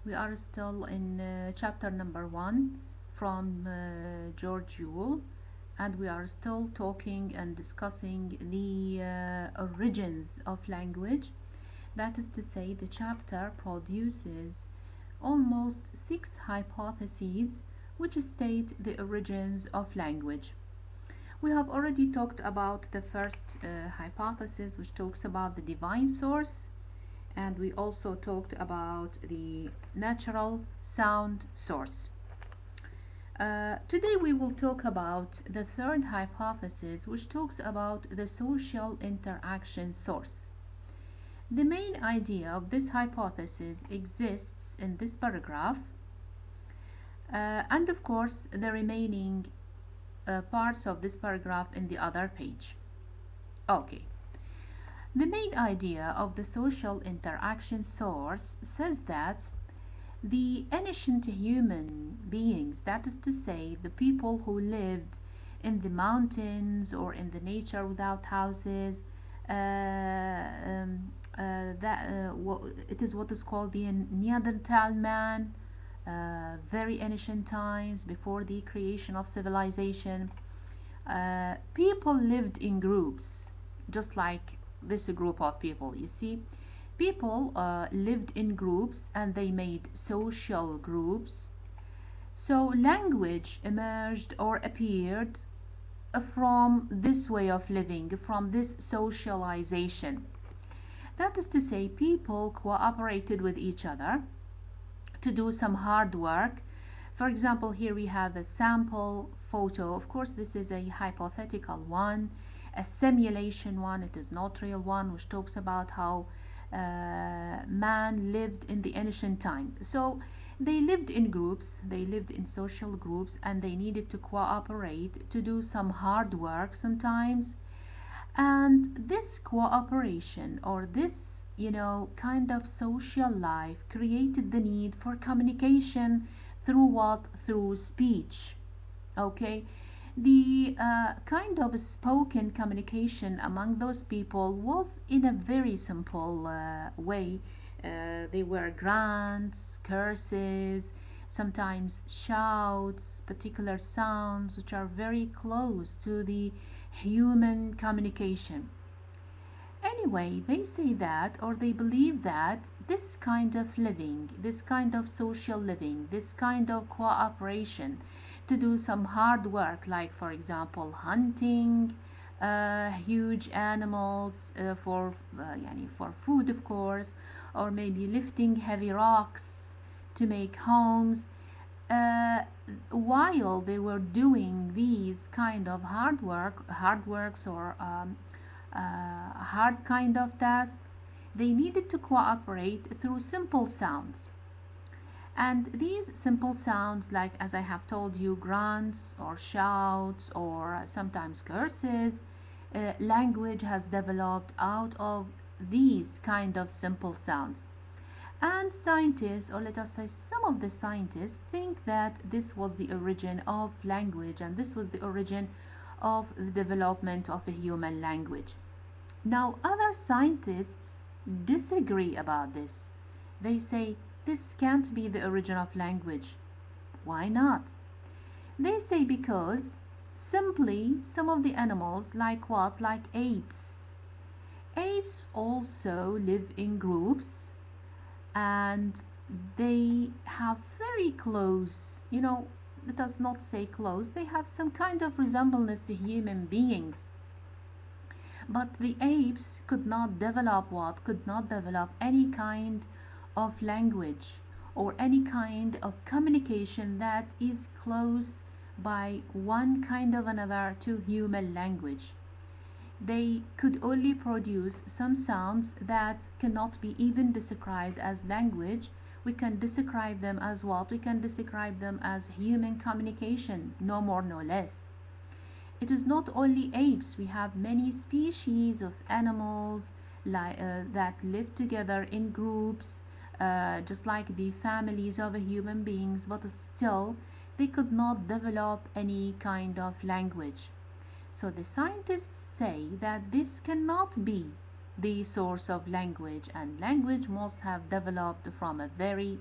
We are still in chapter number 1 from George Yule, and we are still talking and discussing the origins of language. That is to say, the chapter produces almost 6 hypotheses which state the origins of language. We have already talked about the first hypothesis, which talks about the divine source, and we also talked about the natural sound source. Today we will talk about the third hypothesis, which talks about the social interaction source. The main idea of this hypothesis exists in this paragraph, and of course the remaining parts of this paragraph in the other page. Okay. The main idea of the social interaction source says that the ancient human beings, that is to say, the people who lived in the mountains or in the nature without houses, it is what is called the Neanderthal man, very ancient times before the creation of civilization. People lived in groups, just like this group of people. You see, people lived in groups and they made social groups. So language emerged or appeared from this way of living, from this socialization. That is to say, people cooperated with each other to do some hard work. For example, here we have a sample photo. Of course, this is a hypothetical one, a simulation one. It is not real one, which talks about how man lived in the ancient time. So they lived in groups, they lived in social groups, and they needed to cooperate to do some hard work sometimes. And this cooperation, or this kind of social life, created the need for communication through what? Through speech. Okay, the kind of spoken communication among those people was in a very simple way. They were grunts, curses, sometimes shouts, particular sounds which are very close to the human communication. Anyway, they say that, or they believe that, this kind of living, this kind of social living, this kind of cooperation to do some hard work, like for example hunting huge animals for food, of course, or maybe lifting heavy rocks to make homes. uh, while they were doing these kind of hard works, or hard kind of tasks, they needed to cooperate through simple sounds. And these simple sounds, like as I have told you, grunts or shouts or sometimes curses, language has developed out of these kind of simple sounds. And scientists, or let us say some of the scientists, think that this was the origin of language and this was the origin of the development of a human language. Now, other scientists disagree about this. They say this can't be the origin of language. Why not? They say because simply some of the animals, like what? Like apes. Apes also live in groups, and they have very close, let us not say close, they have some kind of resemblance to human beings. But the apes could not develop what? Could not develop any kind of language or any kind of communication that is close by one kind of another to human language. They could only produce some sounds that cannot be even described as language. We can describe them as what? We can describe them as human communication, no more, no less. It is not only apes, we have many species of animals that live together in groups, just like the families of human beings, but still they could not develop any kind of language. So the scientists say that this cannot be the source of language, and language must have developed from a very